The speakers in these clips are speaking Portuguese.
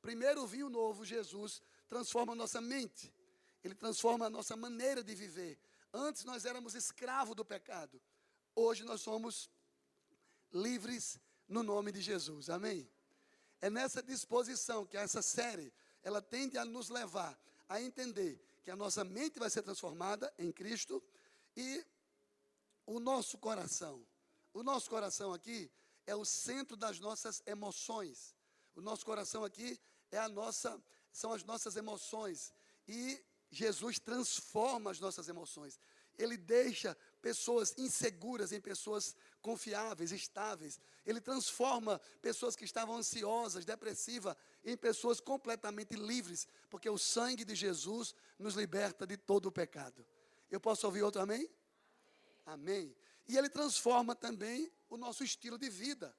Primeiro, o vinho novo, Jesus, transforma a nossa mente. Ele transforma a nossa maneira de viver. Antes nós éramos escravos do pecado. Hoje nós somos livres no nome de Jesus. Amém? É nessa disposição que essa série, ela tende a nos levar a entender que a nossa mente vai ser transformada em Cristo e o nosso coração aqui é o centro das nossas emoções. O nosso coração aqui são as nossas emoções. E Jesus transforma as nossas emoções. Ele deixa pessoas inseguras em pessoas confiáveis, estáveis. Ele transforma pessoas que estavam ansiosas, depressivas, em pessoas completamente livres, porque o sangue de Jesus nos liberta de todo o pecado. Eu posso ouvir outro amém? Amém. E ele transforma também o nosso estilo de vida.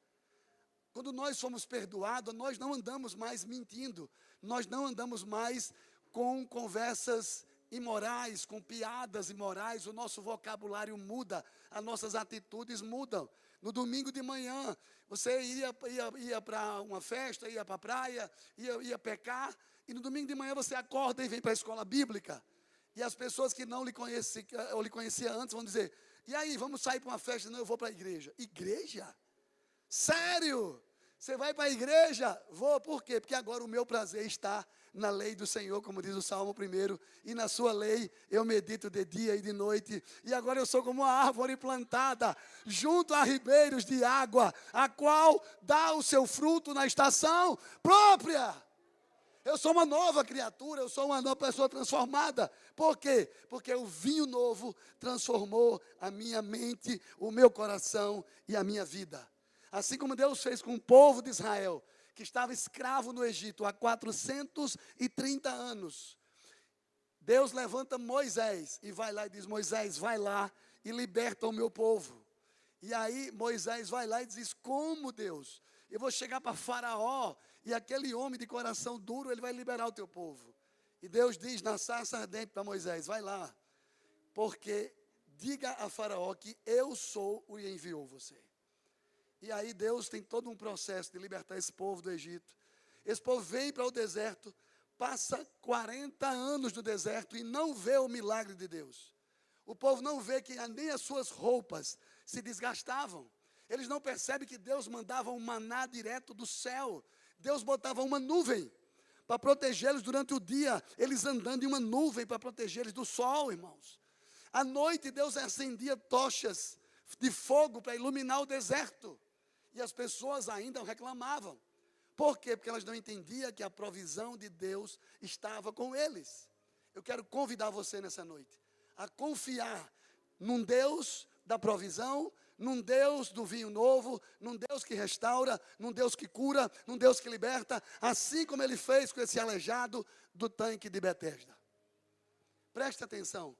Quando nós somos perdoados, nós não andamos mais mentindo, nós não andamos mais com conversas imorais, com piadas imorais, o nosso vocabulário muda, as nossas atitudes mudam. No domingo de manhã, você ia para uma festa, ia para a praia, ia pecar, e no domingo de manhã você acorda e vem para a escola bíblica. E as pessoas que não lhe conheciam antes vão dizer, e aí, vamos sair para uma festa? Não, eu vou para a igreja. Igreja? Sério? Você vai para a igreja? Vou, por quê? Porque agora o meu prazer está na lei do Senhor, como diz o Salmo 1, e na sua lei eu medito de dia e de noite, e agora eu sou como uma árvore plantada, junto a ribeiros de água, a qual dá o seu fruto na estação própria. Eu sou uma nova criatura, eu sou uma nova pessoa transformada. Por quê? Porque o vinho novo transformou a minha mente, o meu coração e a minha vida. Assim como Deus fez com o povo de Israel, que estava escravo no Egito há 430 anos. Deus levanta Moisés e vai lá e diz, Moisés, vai lá e liberta o meu povo. E aí Moisés vai lá e diz, como Deus? Eu vou chegar para Faraó e aquele homem de coração duro, ele vai liberar o teu povo. E Deus diz na sarça ardente para Moisés, vai lá, porque diga a Faraó que eu sou o que enviou você. E aí Deus tem todo um processo de libertar esse povo do Egito. Esse povo vem para o deserto, passa 40 anos no deserto e não vê o milagre de Deus. O povo não vê que nem as suas roupas se desgastavam. Eles não percebem que Deus mandava um maná direto do céu. Deus botava uma nuvem para protegê-los durante o dia. Eles andando em uma nuvem para protegê-los do sol, irmãos. À noite Deus acendia tochas de fogo para iluminar o deserto. E as pessoas ainda reclamavam. Por quê? Porque elas não entendiam que a provisão de Deus estava com eles. Eu quero convidar você nessa noite a confiar num Deus da provisão, num Deus do vinho novo, num Deus que restaura, num Deus que cura, num Deus que liberta, assim como Ele fez com esse aleijado do tanque de Betesda. Preste atenção,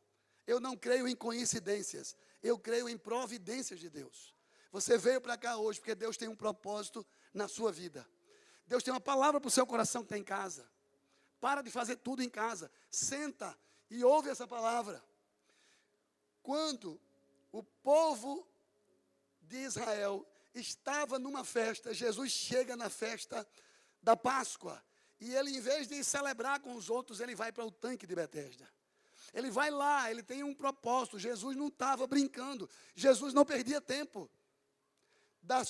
eu não creio em coincidências, eu creio em providências de Deus. Você veio para cá hoje porque Deus tem um propósito na sua vida. Deus tem uma palavra para o seu coração que está em casa. Para de fazer tudo em casa, senta e ouve essa palavra. Quando o povo de Israel estava numa festa, Jesus chega na festa da Páscoa, e ele, em vez de celebrar com os outros, ele vai para o tanque de Betesda. Ele vai lá, ele tem um propósito. Jesus não estava brincando, Jesus não perdia tempo.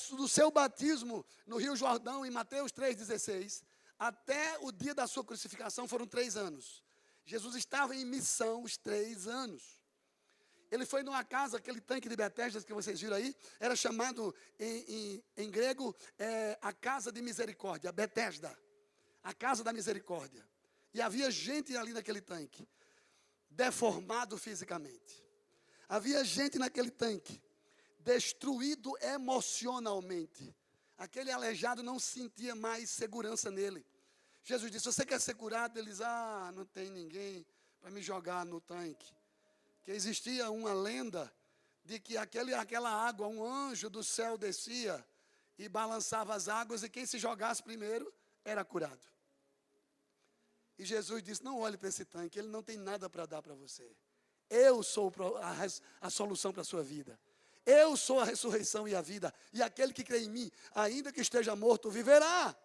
Do seu batismo no Rio Jordão, em Mateus 3,16, até o dia da sua crucificação foram 3 anos. Jesus estava em missão os 3 anos. Ele foi numa casa, aquele tanque de Betesda que vocês viram aí, era chamado em grego a casa de misericórdia, Betesda, a casa da misericórdia. E havia gente ali naquele tanque, deformado fisicamente. Havia gente naquele tanque, destruído emocionalmente. Aquele aleijado não sentia mais segurança nele. Jesus disse, você quer ser curado? Ele diz, não tem ninguém para me jogar no tanque. Que existia uma lenda de que aquela água, um anjo do céu descia e balançava as águas, e quem se jogasse primeiro era curado. E Jesus disse, não olhe para esse tanque, ele não tem nada para dar para você. Eu sou a solução para a sua vida. Eu sou a ressurreição e a vida. E aquele que crê em mim, ainda que esteja morto, viverá.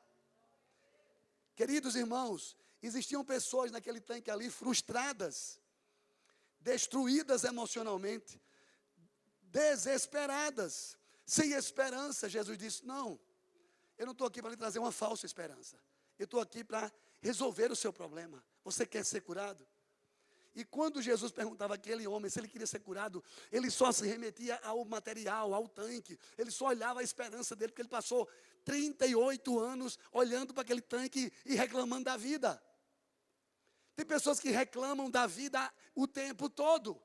Queridos irmãos, existiam pessoas naquele tanque ali frustradas, destruídas emocionalmente, desesperadas, sem esperança. Jesus disse: não, eu não estou aqui para lhe trazer uma falsa esperança. Eu estou aqui para resolver o seu problema. Você quer ser curado? E quando Jesus perguntava àquele homem se ele queria ser curado, ele só se remetia ao material, ao tanque. Ele só olhava a esperança dele, porque ele passou 38 anos olhando para aquele tanque e reclamando da vida. Tem pessoas que reclamam da vida o tempo todo.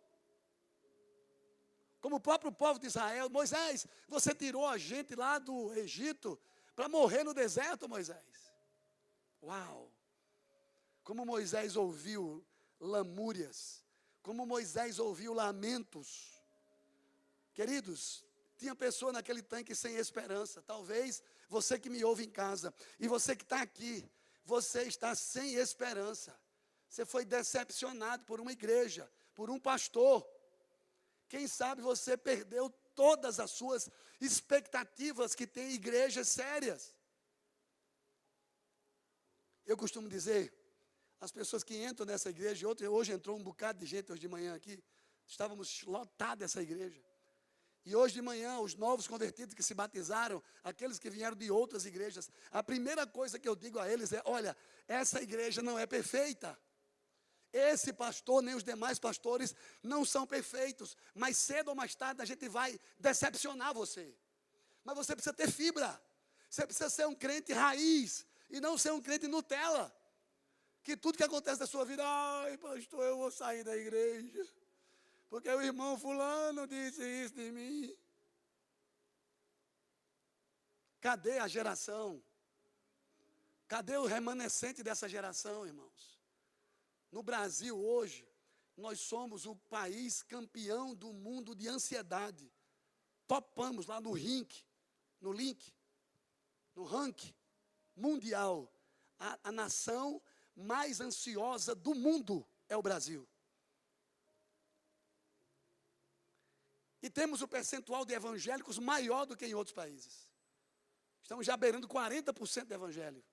Como o próprio povo de Israel: Moisés, você tirou a gente lá do Egito para morrer no deserto, Moisés. Uau! Como Moisés ouviu lamúrias, como Moisés ouviu lamentos. Queridos, tinha pessoa naquele tanque sem esperança. Talvez você que me ouve em casa, e você que está aqui, você está sem esperança. Você foi decepcionado por uma igreja, por um pastor. Quem sabe você perdeu todas as suas expectativas que tem igrejas sérias. Eu costumo dizer, as pessoas que entram nessa igreja, hoje entrou um bocado de gente hoje de manhã aqui, estávamos lotados essa igreja. E hoje de manhã, os novos convertidos que se batizaram, aqueles que vieram de outras igrejas, a primeira coisa que eu digo a eles é: olha, essa igreja não é perfeita. Esse pastor, nem os demais pastores não são perfeitos, mas cedo ou mais tarde a gente vai decepcionar você. Mas você precisa ter fibra, você precisa ser um crente raiz, e não ser um crente Nutella. Que tudo que acontece na sua vida: ai, pastor, eu vou sair da igreja, porque o irmão fulano disse isso de mim. Cadê a geração? Cadê o remanescente dessa geração, irmãos? No Brasil hoje, nós somos o país campeão do mundo de ansiedade. Topamos lá no ranking mundial. A nação mais ansiosa do mundo é o Brasil. E temos o percentual de evangélicos maior do que em outros países. Estamos já beirando 40% de evangelho.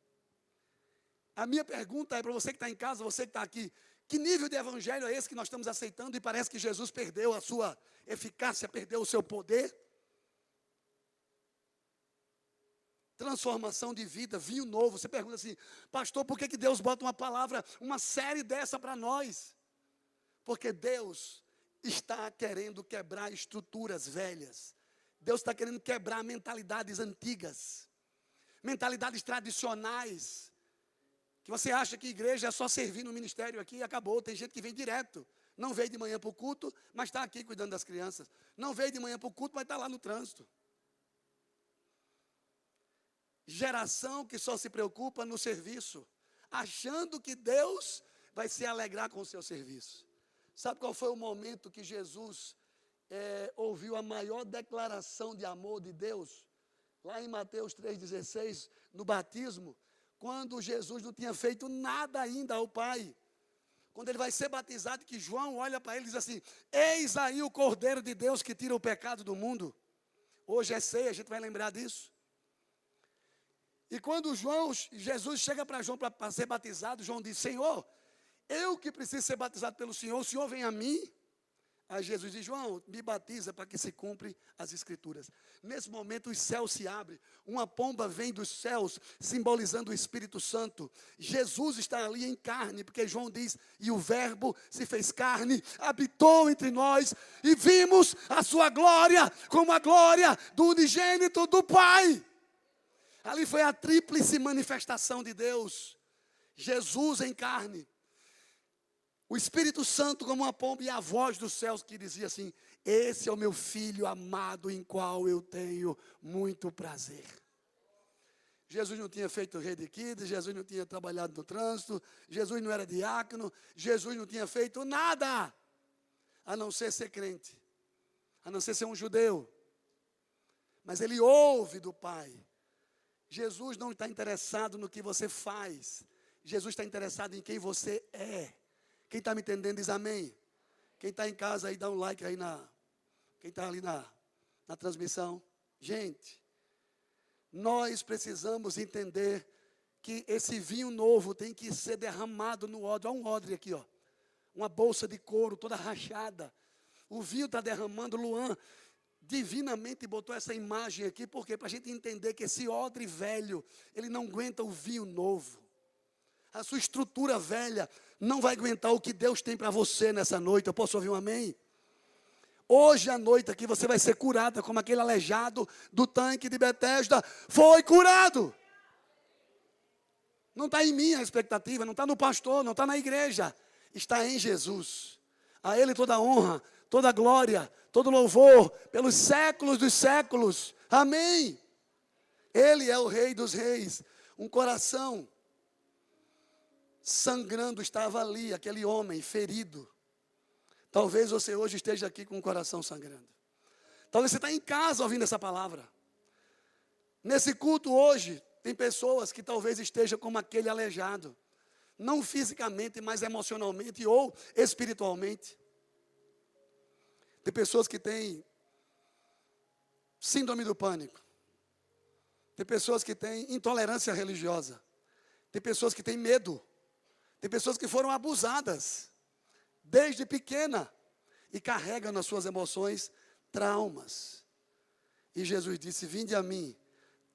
A minha pergunta é para você que está em casa, você que está aqui: que nível de evangelho é esse que nós estamos aceitando e parece que Jesus perdeu a sua eficácia, perdeu o seu poder? Transformação de vida, vinho novo. Você pergunta assim: pastor, por que Deus bota uma palavra, uma série dessa para nós? Porque Deus está querendo quebrar estruturas velhas. Deus está querendo quebrar mentalidades antigas, mentalidades tradicionais, que você acha que igreja é só servir no ministério aqui e acabou. Tem gente que vem direto, não veio de manhã para o culto, mas está aqui cuidando das crianças. Não veio de manhã para o culto, mas está lá no trânsito. Geração que só se preocupa no serviço, achando que Deus vai se alegrar com o seu serviço. Sabe qual foi o momento que Jesus ouviu a maior declaração de amor de Deus? Lá em Mateus 3,16, no batismo, quando Jesus não tinha feito nada ainda ao Pai. Quando ele vai ser batizado, que João olha para ele e diz assim: eis aí o Cordeiro de Deus que tira o pecado do mundo. Hoje é ceia, a gente vai lembrar disso. E quando Jesus chega para João para ser batizado, João diz: Senhor, eu que preciso ser batizado pelo Senhor, o Senhor vem a mim? Aí Jesus diz: João, me batiza para que se cumpra as Escrituras. Nesse momento os céus se abrem, uma pomba vem dos céus, simbolizando o Espírito Santo. Jesus está ali em carne, porque João diz: e o verbo se fez carne, habitou entre nós, e vimos a sua glória, como a glória do unigênito do Pai. Ali foi a tríplice manifestação de Deus. Jesus em carne, o Espírito Santo como uma pomba, e a voz dos céus que dizia assim: esse é o meu filho amado, em qual eu tenho muito prazer. Jesus não tinha feito rede kids, Jesus não tinha trabalhado no trânsito, Jesus não era diácono, Jesus não tinha feito nada, a não ser crente, a não ser um judeu. Mas ele ouve do Pai. Jesus não está interessado no que você faz, Jesus está interessado em quem você é. Quem está me entendendo diz amém. Quem está em casa aí dá um like aí quem está ali na transmissão. Gente, nós precisamos entender que esse vinho novo tem que ser derramado no odre. Olha um odre aqui, ó. Uma bolsa de couro toda rachada. O vinho está derramando. Luan divinamente botou essa imagem aqui, porque para a gente entender que esse odre velho, ele não aguenta o vinho novo. A sua estrutura velha não vai aguentar o que Deus tem para você nessa noite. Eu posso ouvir um amém? Hoje à noite aqui você vai ser curada, como aquele aleijado do tanque de Betesda foi curado. Não está em mim a expectativa, não está no pastor, não está na igreja. Está em Jesus. A Ele toda a honra, toda a glória, todo louvor, pelos séculos dos séculos. Amém. Ele é o Rei dos Reis. Um coração sangrando estava ali, aquele homem ferido. Talvez você hoje esteja aqui com o coração sangrando. Talvez você está em casa ouvindo essa palavra. Nesse culto hoje, tem pessoas que talvez estejam como aquele aleijado. Não fisicamente, mas emocionalmente ou espiritualmente. Tem pessoas que têm síndrome do pânico. Tem pessoas que têm intolerância religiosa. Tem pessoas que têm medo. Tem pessoas que foram abusadas desde pequena e carregam nas suas emoções traumas. E Jesus disse: vinde a mim,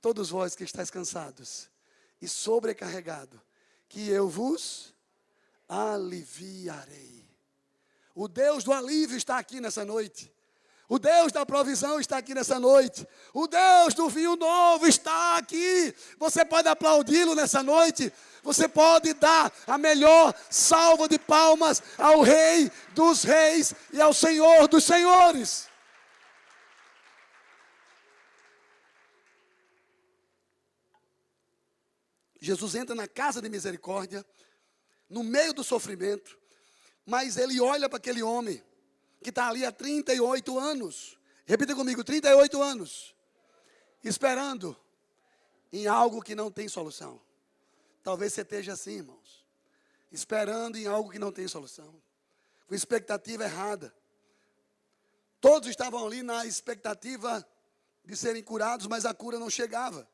todos vós que estáis cansados e sobrecarregados, que eu vos aliviarei. O Deus do alívio está aqui nessa noite. O Deus da provisão está aqui nessa noite. O Deus do vinho novo está aqui. Você pode aplaudi-lo nessa noite. Você pode dar a melhor salva de palmas ao Rei dos Reis e ao Senhor dos Senhores. Jesus entra na casa de misericórdia, no meio do sofrimento, mas ele olha para aquele homem que está ali há 38 anos. Repita comigo, 38 anos. Esperando em algo que não tem solução. Talvez você esteja assim, irmãos. Esperando em algo que não tem solução. Com expectativa errada. Todos estavam ali na expectativa de serem curados, mas a cura não chegava.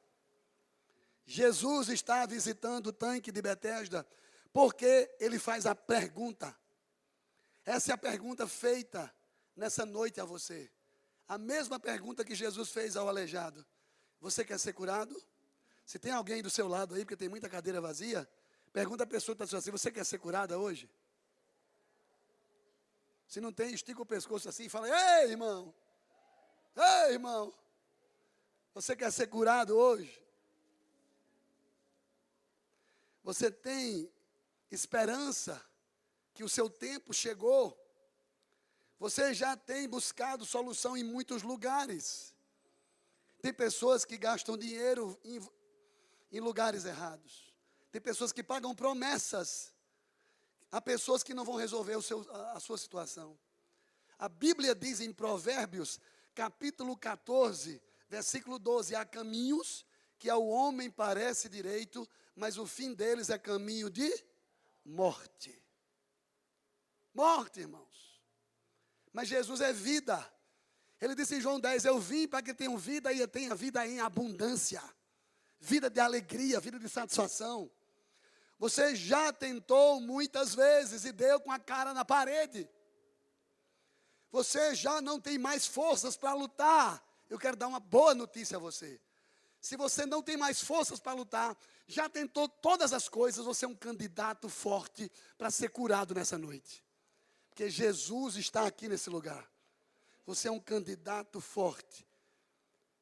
Jesus está visitando o tanque de Betesda, porque ele faz a pergunta. Essa é a pergunta feita nessa noite a você. A mesma pergunta que Jesus fez ao aleijado. Você quer ser curado? Se tem alguém do seu lado aí, porque tem muita cadeira vazia, pergunta a pessoa que está assim: você quer ser curada hoje? Se não tem, estica o pescoço assim e fala: ei, irmão! Ei, irmão! Você quer ser curado hoje? Você tem esperança que o seu tempo chegou? Você já tem buscado solução em muitos lugares. Tem pessoas que gastam dinheiro em lugares errados. Tem pessoas que pagam promessas a pessoas que não vão resolver a sua situação. A Bíblia diz em Provérbios, capítulo 14, versículo 12: há caminhos que ao homem parece direito, mas o fim deles é caminho de morte. Morte, irmãos. Mas Jesus é vida. Ele disse em João 10, eu vim para que tenham vida e tenha vida em abundância. Vida de alegria, vida de satisfação. Você já tentou muitas vezes e deu com a cara na parede. Você já não tem mais forças para lutar. Eu quero dar uma boa notícia a você. Se você não tem mais forças para lutar, já tentou todas as coisas, você é um candidato forte para ser curado nessa noite. Porque Jesus está aqui nesse lugar. Você é um candidato forte.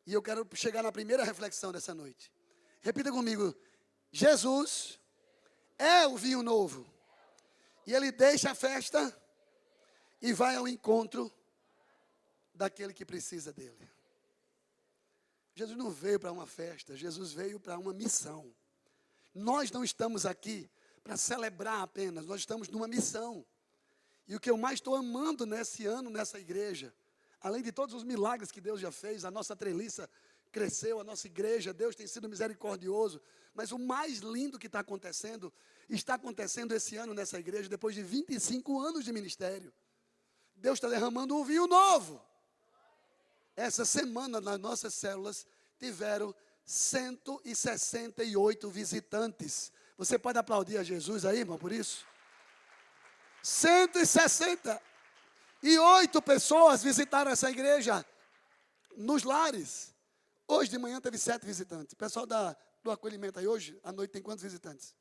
E eu quero chegar na primeira reflexão dessa noite. Repita comigo: Jesus é o vinho novo. E ele deixa a festa e vai ao encontro daquele que precisa dele. Jesus não veio para uma festa, Jesus veio para uma missão. Nós não estamos aqui para celebrar apenas, nós estamos numa missão. E o que eu mais estou amando nesse ano, nessa igreja, além de todos os milagres que Deus já fez, a nossa treliça cresceu, a nossa igreja, Deus tem sido misericordioso, mas o mais lindo que está acontecendo esse ano nessa igreja, depois de 25 anos de ministério. Deus está derramando um vinho novo. Essa semana, nas nossas células, tiveram 168 visitantes. Você pode aplaudir a Jesus aí, irmão, por isso? 168 pessoas visitaram essa igreja nos lares. Hoje de manhã teve 7 visitantes. O pessoal do acolhimento aí hoje, à noite, tem quantos visitantes?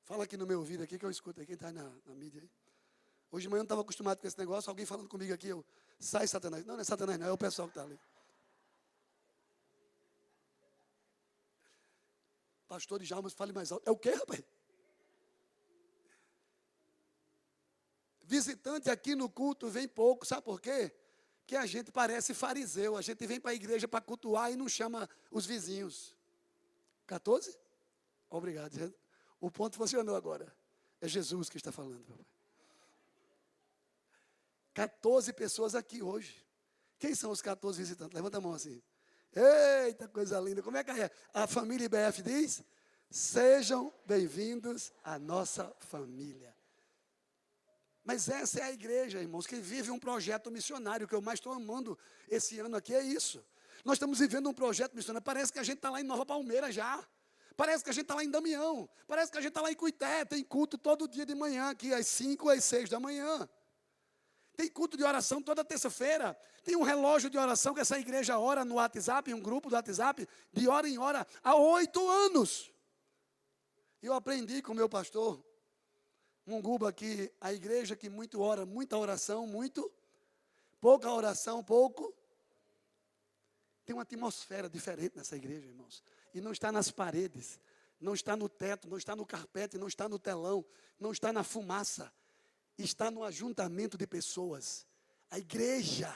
Fala aqui no meu ouvido aqui que eu escuto aí, quem está na mídia aí. Hoje de manhã eu não estava acostumado com esse negócio, alguém falando comigo aqui, eu, sai Satanás. Não, não é Satanás não, é o pessoal que está ali. Pastor de Jalmas, fale mais alto. É o quê, rapaz? Visitante aqui no culto vem pouco, sabe por quê? Que a gente parece fariseu, a gente vem para a igreja para cultuar e não chama os vizinhos. 14? Obrigado, gente. O ponto funcionou agora. É Jesus que está falando, papai. 14 pessoas aqui hoje. Quem são os 14 visitantes? Levanta a mão assim. Eita, coisa linda. Como é que é? A família IBF diz: sejam bem-vindos à nossa família. Mas essa é a igreja, irmãos, que vive um projeto missionário. O que eu mais estou amando esse ano aqui é isso. Nós estamos vivendo um projeto missionário. Parece que a gente está lá em Nova Palmeira já. Parece que a gente está lá em Damião. Parece que a gente está lá em Cuité. Tem culto todo dia de manhã, aqui às 5, às 6 da manhã. Tem culto de oração toda terça-feira. Tem um relógio de oração que essa igreja ora no WhatsApp, um grupo do WhatsApp, de hora em hora, há 8 anos. Eu aprendi com o meu pastor, Munguba, que a igreja que muito ora, muita oração, pouca oração, pouco. Tem uma atmosfera diferente nessa igreja, irmãos. E não está nas paredes, não está no teto, não está no carpete, não está no telão, não está na fumaça. Está no ajuntamento de pessoas. A igreja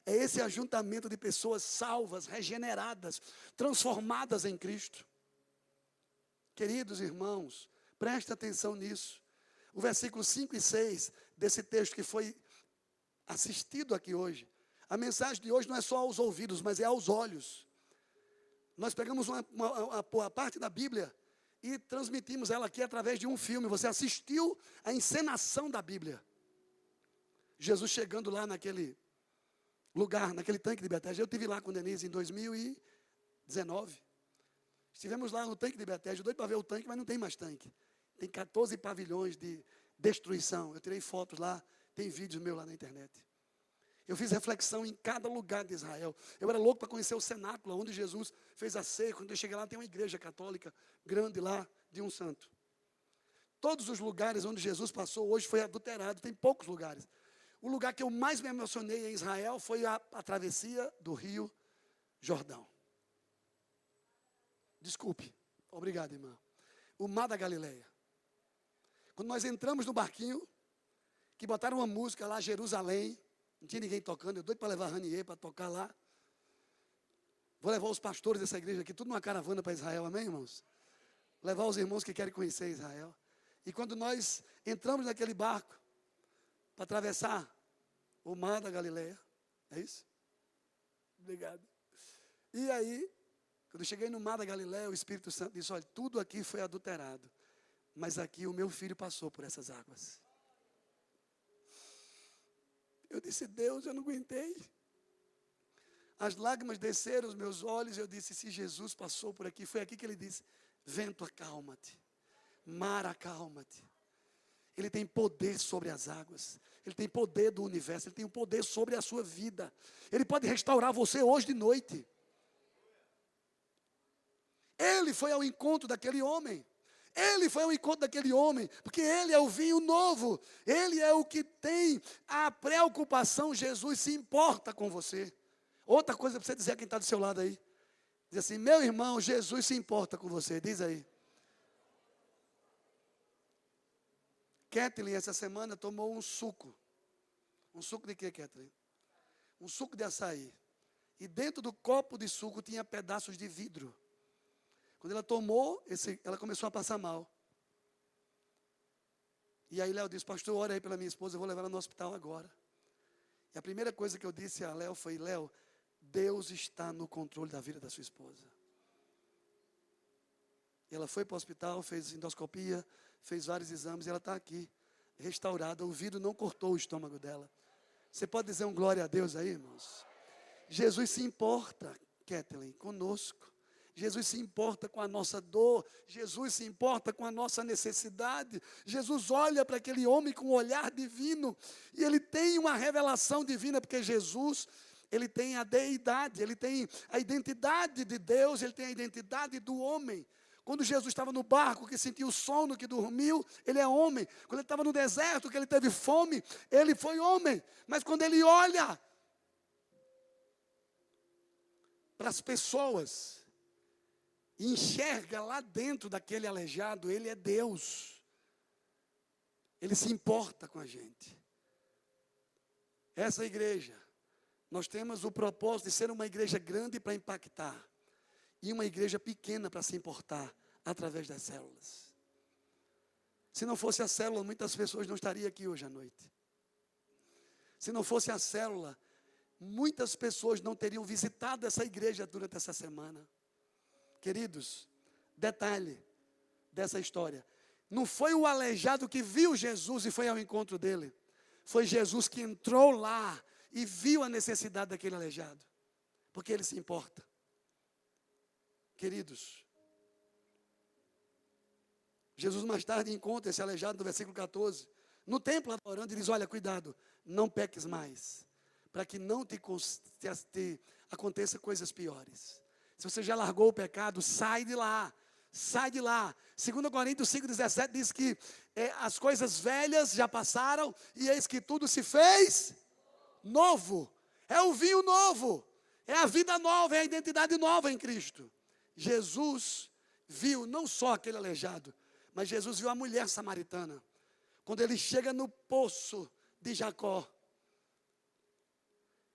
é esse ajuntamento de pessoas salvas, regeneradas, transformadas em Cristo. Queridos irmãos, preste atenção nisso. O versículo 5 e 6 desse texto que foi assistido aqui hoje. A mensagem de hoje não é só aos ouvidos, mas é aos olhos. Nós pegamos uma parte da Bíblia e transmitimos ela aqui através de um filme. Você assistiu a encenação da Bíblia. Jesus chegando lá naquele lugar, naquele tanque de Betesda. Eu estive lá com Denise em 2019. Estivemos lá no tanque de Betesda, doido para ver o tanque, mas não tem mais tanque. Tem 14 pavilhões de destruição. Eu tirei fotos lá, tem vídeos meus lá na internet. Eu fiz reflexão em cada lugar de Israel. Eu era louco para conhecer o cenáculo, onde Jesus fez a ceia. Quando eu cheguei lá, tem uma igreja católica grande lá, de um santo. Todos os lugares onde Jesus passou hoje foi adulterado, tem poucos lugares. O lugar que eu mais me emocionei em Israel foi a travessia do Rio Jordão. Desculpe, obrigado, irmão. O Mar da Galileia. Quando nós entramos no barquinho, que botaram uma música lá, Jerusalém, não tinha ninguém tocando, eu doido para levar a Ranier para tocar lá. Vou levar os pastores dessa igreja aqui, tudo numa caravana para Israel, amém, irmãos? Levar os irmãos que querem conhecer Israel. E quando nós entramos naquele barco, para atravessar o Mar da Galileia, é isso? Obrigado. E aí, quando eu cheguei no Mar da Galileia, o Espírito Santo disse: olha, tudo aqui foi adulterado, mas aqui o meu filho passou por essas águas. Eu disse: Deus, eu não aguentei. As lágrimas desceram os meus olhos, eu disse: se Jesus passou por aqui, foi aqui que ele disse: vento, acalma-te, mar, acalma-te. Ele tem poder sobre as águas, ele tem poder do universo, ele tem o poder sobre a sua vida. Ele pode restaurar você hoje de noite. Ele foi ao encontro daquele homem. Ele foi ao encontro daquele homem, porque ele é o vinho novo, ele é o que tem a preocupação. Jesus se importa com você. Outra coisa para você dizer a quem está do seu lado aí, diz assim: meu irmão, Jesus se importa com você, diz aí. Kathleen, essa semana, tomou um suco. Um suco de quê, Kathleen? Um suco de açaí. E dentro do copo de suco tinha pedaços de vidro. Quando ela tomou, ela começou a passar mal. E aí Léo disse: pastor, ora aí pela minha esposa, eu vou levar ela no hospital agora. E a primeira coisa que eu disse a Léo foi: Léo, Deus está no controle da vida da sua esposa. E ela foi para o hospital, fez endoscopia, fez vários exames, e ela está aqui, restaurada. O vidro não cortou o estômago dela. Você pode dizer um glória a Deus aí, irmãos? Jesus se importa. Kathleen? Conosco. Jesus se importa com a nossa dor, Jesus se importa com a nossa necessidade. Jesus olha para aquele homem com um olhar divino e ele tem uma revelação divina, porque Jesus, ele tem a deidade, ele tem a identidade de Deus, ele tem a identidade do homem. Quando Jesus estava no barco, que sentiu sono, que dormiu, ele é homem. Quando ele estava no deserto, que ele teve fome, ele foi homem. Mas quando ele olha para as pessoas, e enxerga lá dentro daquele aleijado, ele é Deus. Ele se importa com a gente. Essa igreja, nós temos o propósito de ser uma igreja grande para impactar, e uma igreja pequena para se importar, através das células. Se não fosse a célula, muitas pessoas não estariam aqui hoje à noite. Se não fosse a célula, muitas pessoas não teriam visitado essa igreja durante essa semana. Queridos, detalhe dessa história. Não foi o aleijado que viu Jesus e foi ao encontro dele. Foi Jesus que entrou lá e viu a necessidade daquele aleijado. Porque ele se importa. Queridos, Jesus mais tarde encontra esse aleijado no versículo 14. No templo adorando, ele diz, olha, cuidado, não peques mais, para que não te aconteça coisas piores. Se você já largou o pecado, sai de lá. Sai de lá. 2 Coríntios 5,17 diz que as coisas velhas já passaram e eis que tudo se fez novo. É o vinho novo. É a vida nova, é a identidade nova em Cristo. Jesus viu não só aquele aleijado, mas Jesus viu a mulher samaritana. Quando ele chega no poço de Jacó,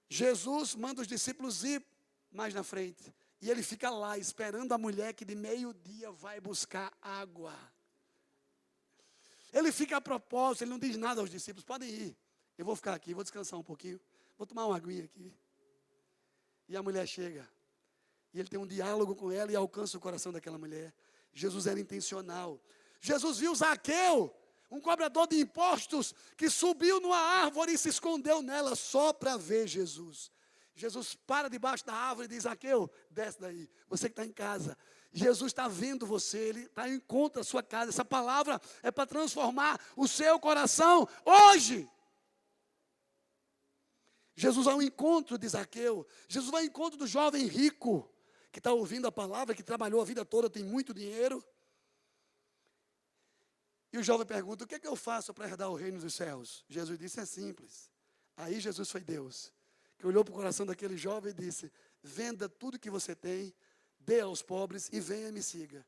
Jesus manda os discípulos ir mais na frente. E ele fica lá esperando a mulher que de meio-dia vai buscar água. Ele fica a propósito, ele não diz nada aos discípulos, podem ir. Eu vou ficar aqui, vou descansar um pouquinho, vou tomar uma aguinha aqui. E a mulher chega. E ele tem um diálogo com ela e alcança o coração daquela mulher. Jesus era intencional. Jesus viu Zaqueu, um cobrador de impostos, que subiu numa árvore e se escondeu nela só para ver Jesus. Jesus para debaixo da árvore e diz, Zaqueu, desce daí, você que está em casa. Jesus está vendo você, ele está em encontro da sua casa. Essa palavra é para transformar o seu coração hoje. Jesus vai ao encontro de Zaqueu. Jesus vai ao encontro do jovem rico, que está ouvindo a palavra, que trabalhou a vida toda, tem muito dinheiro. E o jovem pergunta, o que é que eu faço para herdar o reino dos céus? Jesus disse, é simples. Aí Jesus foi Deus, que olhou para o coração daquele jovem e disse, venda tudo que você tem, dê aos pobres e venha e me siga.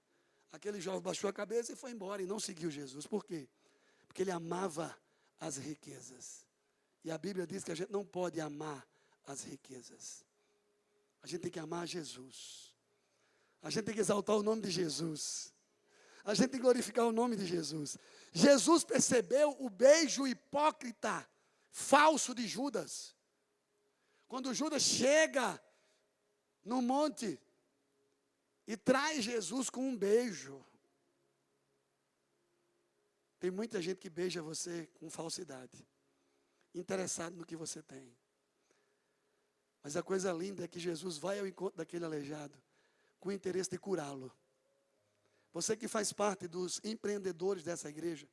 Aquele jovem baixou a cabeça e foi embora e não seguiu Jesus. Por quê? Porque ele amava as riquezas. E a Bíblia diz que a gente não pode amar as riquezas. A gente tem que amar Jesus. A gente tem que exaltar o nome de Jesus. A gente tem que glorificar o nome de Jesus. Jesus percebeu o beijo hipócrita, falso de Judas. Quando Judas chega no monte e traz Jesus com um beijo. Tem muita gente que beija você com falsidade, interessado no que você tem. Mas a coisa linda é que Jesus vai ao encontro daquele aleijado com o interesse de curá-lo. Você que faz parte dos empreendedores dessa igreja,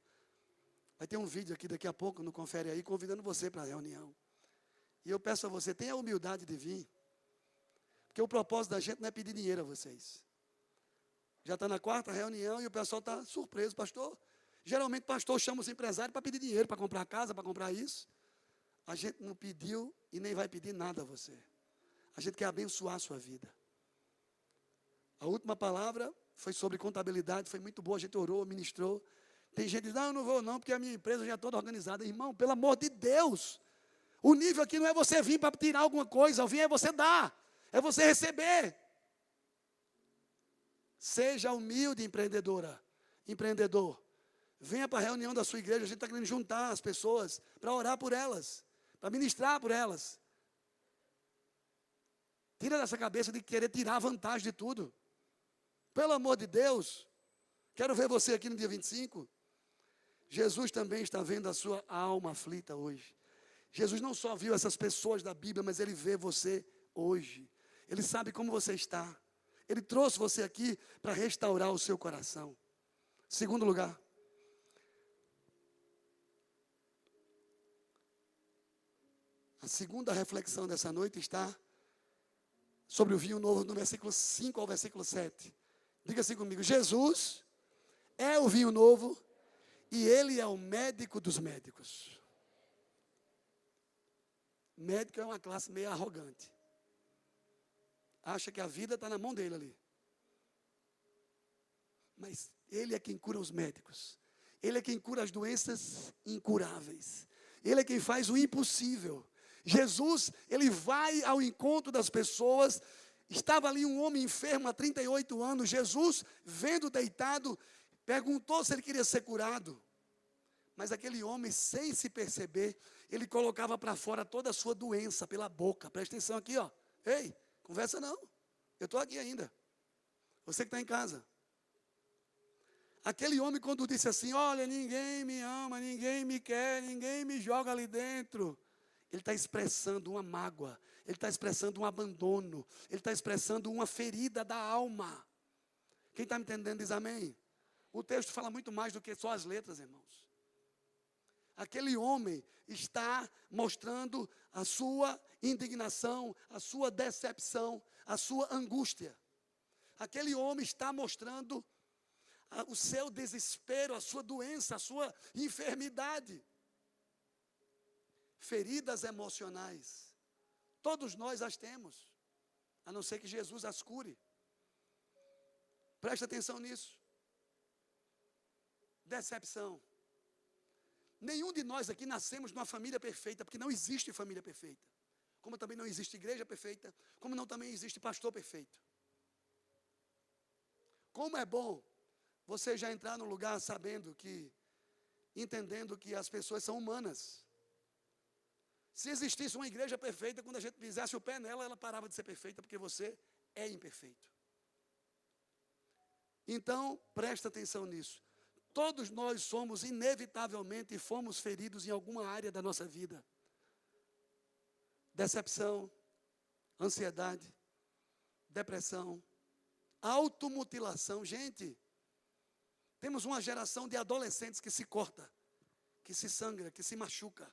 vai ter um vídeo aqui daqui a pouco, no Confere Aí, convidando você para a reunião. E eu peço a você, tenha a humildade de vir. Porque o propósito da gente não é pedir dinheiro a vocês. Já está na 4ª reunião e o pessoal está surpreso, pastor. Geralmente o pastor chama os empresários para pedir dinheiro, para comprar casa, para comprar isso. A gente não pediu e nem vai pedir nada a você. A gente quer abençoar a sua vida. A última palavra foi sobre contabilidade, foi muito boa, a gente orou, ministrou. Tem gente que diz, não, eu não vou não, porque a minha empresa já é toda organizada. Irmão, pelo amor de Deus, o nível aqui não é você vir para tirar alguma coisa, o vir é você dar, é você receber. Seja humilde, empreendedora, empreendedor. Venha para a reunião da sua igreja, a gente está querendo juntar as pessoas para orar por elas, para ministrar por elas. Tira dessa cabeça de querer tirar vantagem de tudo. Pelo amor de Deus, quero ver você aqui no dia 25. Jesus também está vendo a sua alma aflita hoje. Jesus não só viu essas pessoas da Bíblia, mas Ele vê você hoje. Ele sabe como você está. Ele trouxe você aqui para restaurar o seu coração. Segundo lugar, a segunda reflexão dessa noite está sobre o vinho novo, no versículo 5 ao versículo 7. Diga assim comigo: Jesus é o vinho novo e Ele é o médico dos médicos. Médico é uma classe meio arrogante. Acha que a vida está na mão dele ali. Mas Ele é quem cura os médicos. Ele é quem cura as doenças incuráveis. Ele é quem faz o impossível. Jesus, Ele vai ao encontro das pessoas. Estava ali um homem enfermo há 38 anos. Jesus, vendo deitado, perguntou se ele queria ser curado. Mas aquele homem, sem se perceber, ele colocava para fora toda a sua doença pela boca. Presta atenção aqui, ó. Ei, conversa não. Eu estou aqui ainda. Você que está em casa. Aquele homem, quando disse assim: olha, ninguém me ama, ninguém me quer, ninguém me joga ali dentro. Ele está expressando uma mágoa. Ele está expressando um abandono. Ele está expressando uma ferida da alma. Quem está me entendendo diz amém. O texto fala muito mais do que só as letras, irmãos. Aquele homem está mostrando a sua indignação, a sua decepção, a sua angústia. Aquele homem está mostrando o seu desespero, a sua doença, a sua enfermidade. Feridas emocionais. Todos nós as temos, a não ser que Jesus as cure. Preste atenção nisso. Decepção. Nenhum de nós aqui nascemos numa família perfeita, porque não existe família perfeita. Como também não existe igreja perfeita, como não também existe pastor perfeito. Como é bom você já entrar no lugar entendendo que as pessoas são humanas. Se existisse uma igreja perfeita, quando a gente pisasse o pé nela, ela parava de ser perfeita, porque você é imperfeito. Então, presta atenção nisso. Todos nós somos, inevitavelmente, fomos feridos em alguma área da nossa vida. Decepção, ansiedade, depressão, automutilação. Gente, temos uma geração de adolescentes que se corta, que se sangra, que se machuca.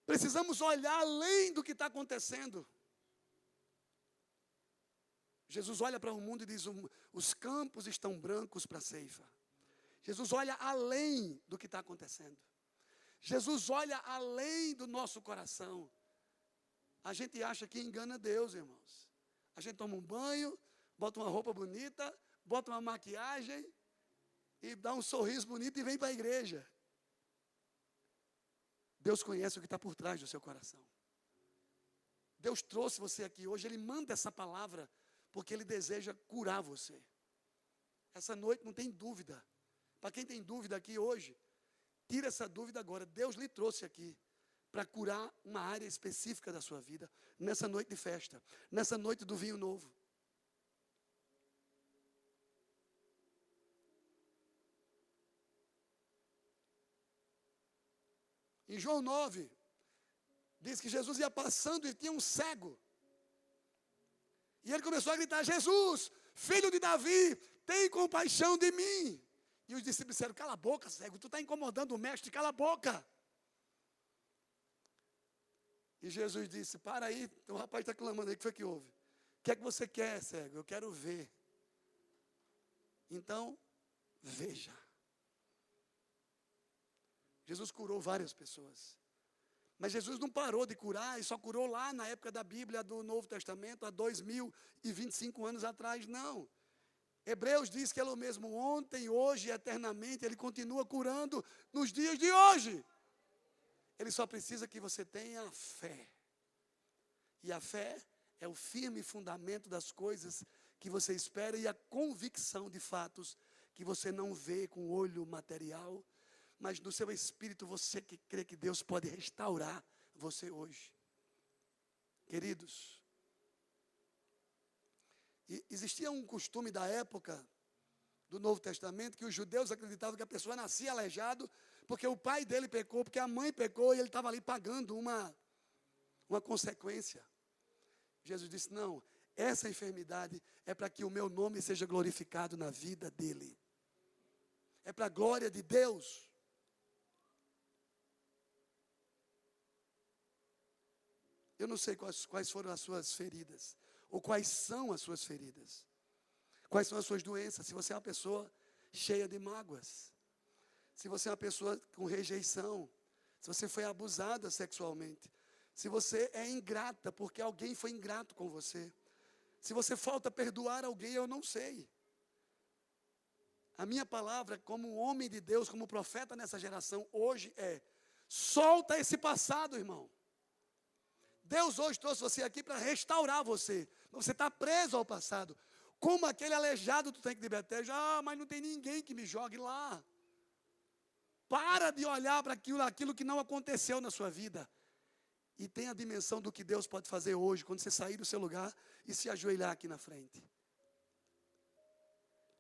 Precisamos olhar além do que está acontecendo. Jesus olha para o mundo e diz: os campos estão brancos para a ceifa. Jesus olha além do que está acontecendo. Jesus olha além do nosso coração. A gente acha que engana Deus, irmãos. A gente toma um banho, bota uma roupa bonita, bota uma maquiagem e dá um sorriso bonito e vem para a igreja. Deus conhece o que está por trás do seu coração. Deus trouxe você aqui hoje, Ele manda essa palavra porque Ele deseja curar você. Essa noite não tem dúvida. Para quem tem dúvida aqui hoje, tira essa dúvida agora. Deus lhe trouxe aqui para curar uma área específica da sua vida, nessa noite de festa, nessa noite do vinho novo. Em João 9, diz que Jesus ia passando e tinha um cego. E ele começou a gritar: Jesus, filho de Davi, tem compaixão de mim. E os discípulos disseram: cala a boca, cego, tu está incomodando o mestre, cala a boca. E Jesus disse: para aí, o rapaz está clamando aí, o que foi que houve? O que é que você quer, cego? Eu quero ver. Então, veja. Jesus curou várias pessoas. Mas Jesus não parou de curar e só curou lá na época da Bíblia do Novo Testamento, há 2025 anos atrás, não. Hebreus diz que Ele é o mesmo ontem, hoje e eternamente. Ele continua curando nos dias de hoje. Ele só precisa que você tenha fé. E a fé é o firme fundamento das coisas que você espera e a convicção de fatos que você não vê com o olho material, mas no seu espírito você que crê que Deus pode restaurar você hoje. Queridos, existia um costume da época do Novo Testamento que os judeus acreditavam que a pessoa nascia aleijado porque o pai dele pecou, porque a mãe pecou e ele estava ali pagando uma consequência. Jesus disse, não, essa enfermidade é para que o meu nome seja glorificado na vida dele. É para a glória de Deus. Eu não sei quais foram as suas feridas, ou quais são as suas feridas. Quais são as suas doenças? Se você é uma pessoa cheia de mágoas, se você é uma pessoa com rejeição, se você foi abusada sexualmente, se você é ingrata porque alguém foi ingrato com você, se você falta perdoar alguém, eu não sei. A minha palavra, como homem de Deus, como profeta nessa geração, hoje é: solta esse passado, irmão. Deus hoje trouxe você aqui para restaurar você. Você está preso ao passado. Como aquele aleijado do tanque de Betesda. Mas não tem ninguém que me jogue lá. Para de olhar para aquilo que não aconteceu na sua vida. E tenha a dimensão do que Deus pode fazer hoje, quando você sair do seu lugar e se ajoelhar aqui na frente.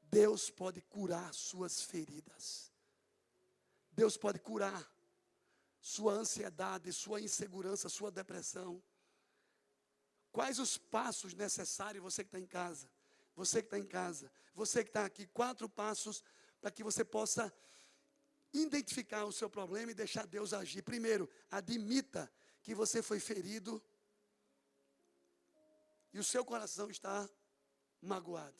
Deus pode curar suas feridas. Deus pode curar sua ansiedade, sua insegurança, sua depressão. Quais os passos necessários, você que está em casa, você que está em casa, você que está aqui, 4 passos para que você possa identificar o seu problema e deixar Deus agir. Primeiro, admita que você foi ferido e o seu coração está magoado.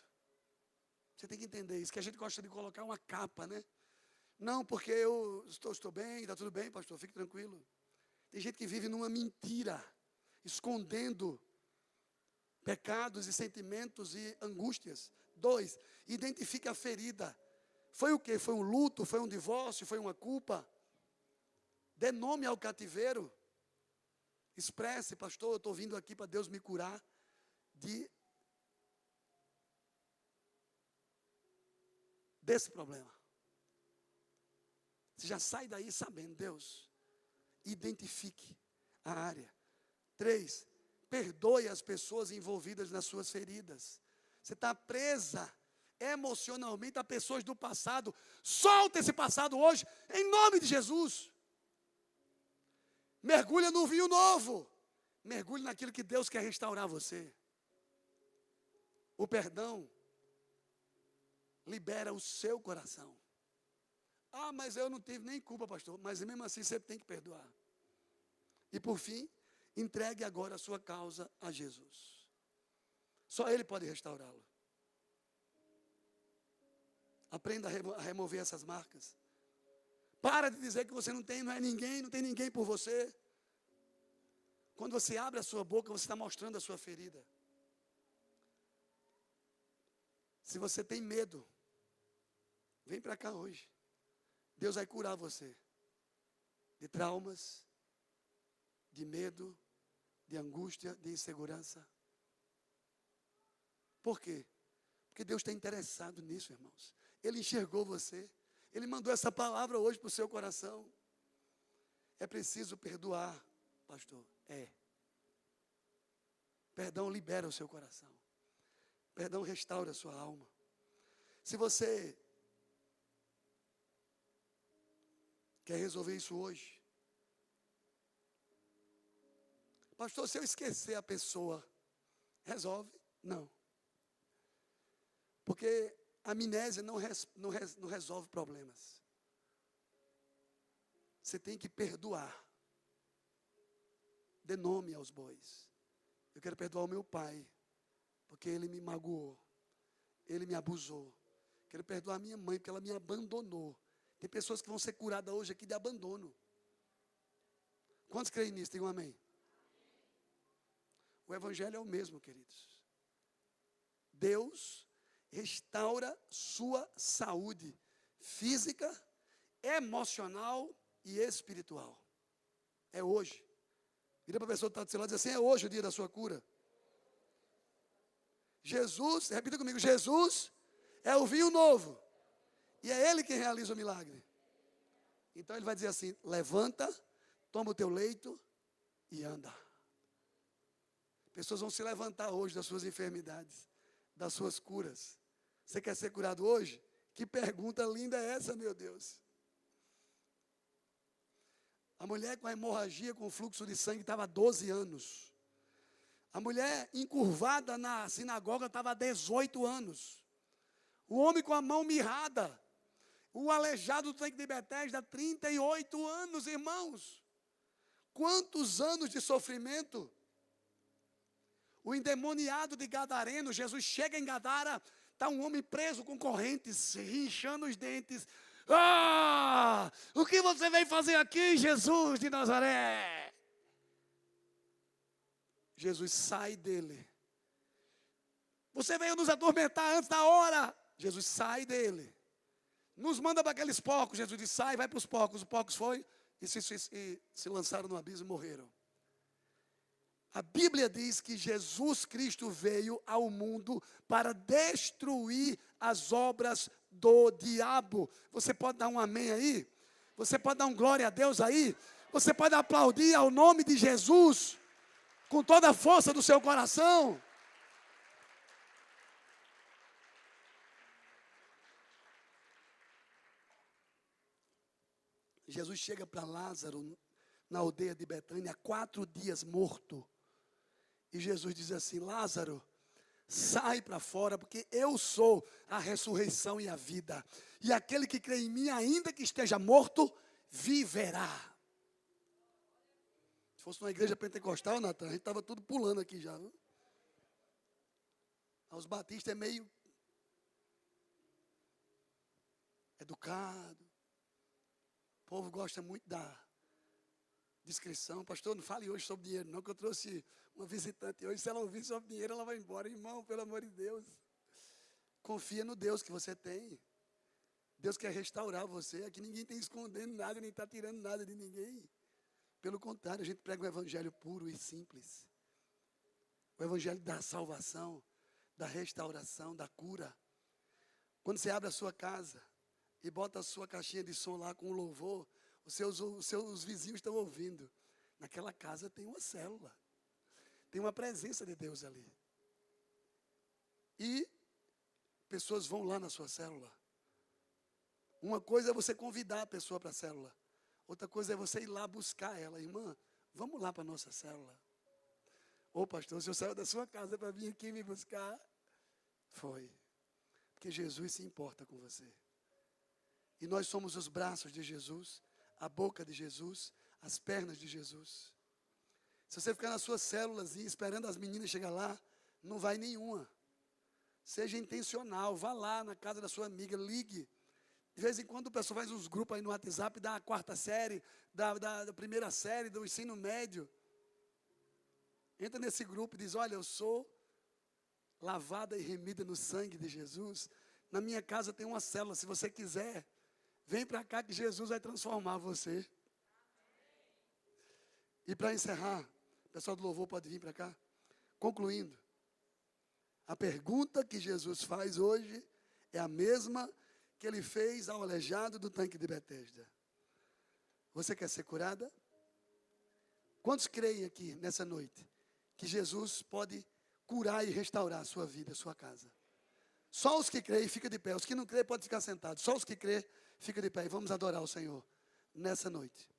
Você tem que entender isso, que a gente gosta de colocar uma capa, né? Não, porque eu estou bem, está tudo bem, pastor, fique tranquilo. Tem gente que vive numa mentira, escondendo pecados e sentimentos e angústias. 2, identifique a ferida. Foi o quê? Foi um luto, foi um divórcio, foi uma culpa? Dê nome ao cativeiro. Expresse, pastor, eu estou vindo aqui para Deus me curar desse problema. Você já sai daí sabendo, Deus, identifique a área. 3, perdoe as pessoas envolvidas nas suas feridas. Você está presa emocionalmente a pessoas do passado. Solta esse passado hoje, em nome de Jesus. Mergulha no vinho novo. Mergulhe naquilo que Deus quer restaurar você. O perdão libera o seu coração. Mas eu não tive nem culpa, pastor. Mas mesmo assim você tem que perdoar. E por fim, entregue agora a sua causa a Jesus. Só Ele pode restaurá-lo. Aprenda a remover essas marcas. Para de dizer que você não é ninguém, não tem ninguém por você. Quando você abre a sua boca, você está mostrando a sua ferida. Se você tem medo, vem para cá hoje. Deus vai curar você de traumas, de medo, de angústia, de insegurança. Por quê? Porque Deus está interessado nisso, irmãos. Ele enxergou você. Ele mandou essa palavra hoje para o seu coração. É preciso perdoar, pastor. Perdão libera o seu coração. Perdão restaura a sua alma. Se você quer resolver isso hoje, pastor, se eu esquecer a pessoa, resolve? Não. Porque a amnésia não resolve problemas. Você tem que perdoar. Dê nome aos bois. Eu quero perdoar o meu pai, porque ele me magoou. Ele me abusou. Quero perdoar a minha mãe, porque ela me abandonou. Tem pessoas que vão ser curadas hoje aqui de abandono. Quantos creem nisso? Tem um amém? O evangelho é o mesmo, queridos. Deus restaura sua saúde física, emocional e espiritual. É hoje. Vira para a pessoa que está do seu lado e diz assim: é hoje o dia da sua cura. Jesus, repita comigo, Jesus é o vinho novo. E é Ele quem realiza o milagre. Então Ele vai dizer assim: levanta, toma o teu leito e anda. Pessoas vão se levantar hoje das suas enfermidades, das suas curas. Você quer ser curado hoje? Que pergunta linda é essa, meu Deus? A mulher com a hemorragia, com fluxo de sangue, estava há 12 anos. A mulher encurvada na sinagoga estava há 18 anos. O homem com a mão mirrada. O aleijado do tanque de Betesda, 38 anos, irmãos. Quantos anos de sofrimento? O endemoniado de Gadareno, Jesus chega em Gadara, está um homem preso com correntes, rinchando os dentes. Ah, o que você veio fazer aqui, Jesus de Nazaré? Jesus sai dele. Você veio nos atormentar antes da hora. Jesus sai dele. Nos manda para aqueles porcos. Jesus diz, sai, vai para os porcos. Os porcos foram e se lançaram no abismo e morreram. A Bíblia diz que Jesus Cristo veio ao mundo para destruir as obras do diabo. Você pode dar um amém aí? Você pode dar um glória a Deus aí? Você pode aplaudir ao nome de Jesus com toda a força do seu coração? Jesus chega para Lázaro na aldeia de Betânia, há 4 dias morto. E Jesus diz assim, Lázaro, sai para fora, porque eu sou a ressurreição e a vida. E aquele que crê em mim, ainda que esteja morto, viverá. Se fosse uma igreja pentecostal, Natan, a gente estava tudo pulando aqui já. Viu? Os batistas é meio educado. O povo gosta muito da discrição. Pastor, não fale hoje sobre dinheiro, não, que eu trouxe uma visitante hoje. Se ela ouvir sobre dinheiro, ela vai embora. Irmão, pelo amor de Deus. Confia no Deus que você tem. Deus quer restaurar você. Aqui ninguém está escondendo nada, nem está tirando nada de ninguém. Pelo contrário, a gente prega um evangelho puro e simples. O evangelho da salvação, da restauração, da cura. Quando você abre a sua casa e bota a sua caixinha de som lá com louvor, os seus vizinhos estão ouvindo. Naquela casa tem uma célula. Tem uma presença de Deus ali. E pessoas vão lá na sua célula. Uma coisa é você convidar a pessoa para a célula. Outra coisa é você ir lá buscar ela. Irmã, vamos lá para a nossa célula. Ô pastor, o senhor saiu da sua casa para vir aqui me buscar? Foi. Porque Jesus se importa com você. E nós somos os braços de Jesus, a boca de Jesus, as pernas de Jesus. Se você ficar nas suas células e esperando as meninas chegar lá, não vai nenhuma. Seja intencional, vá lá na casa da sua amiga, ligue. De vez em quando o pessoal faz uns grupos aí no WhatsApp da 4ª série, da 1ª série, do ensino médio. Entra nesse grupo e diz, olha, eu sou lavada e remida no sangue de Jesus. Na minha casa tem uma célula, se você quiser, vem para cá que Jesus vai transformar você. E para encerrar, o pessoal do louvor pode vir para cá. Concluindo, a pergunta que Jesus faz hoje é a mesma que ele fez ao aleijado do tanque de Betesda. Você quer ser curada? Quantos creem aqui nessa noite que Jesus pode curar e restaurar a sua vida, a sua casa? Só os que creem, fica de pé. Os que não creem, podem ficar sentados. Só os que creem, fica de pé. E vamos adorar o Senhor nessa noite.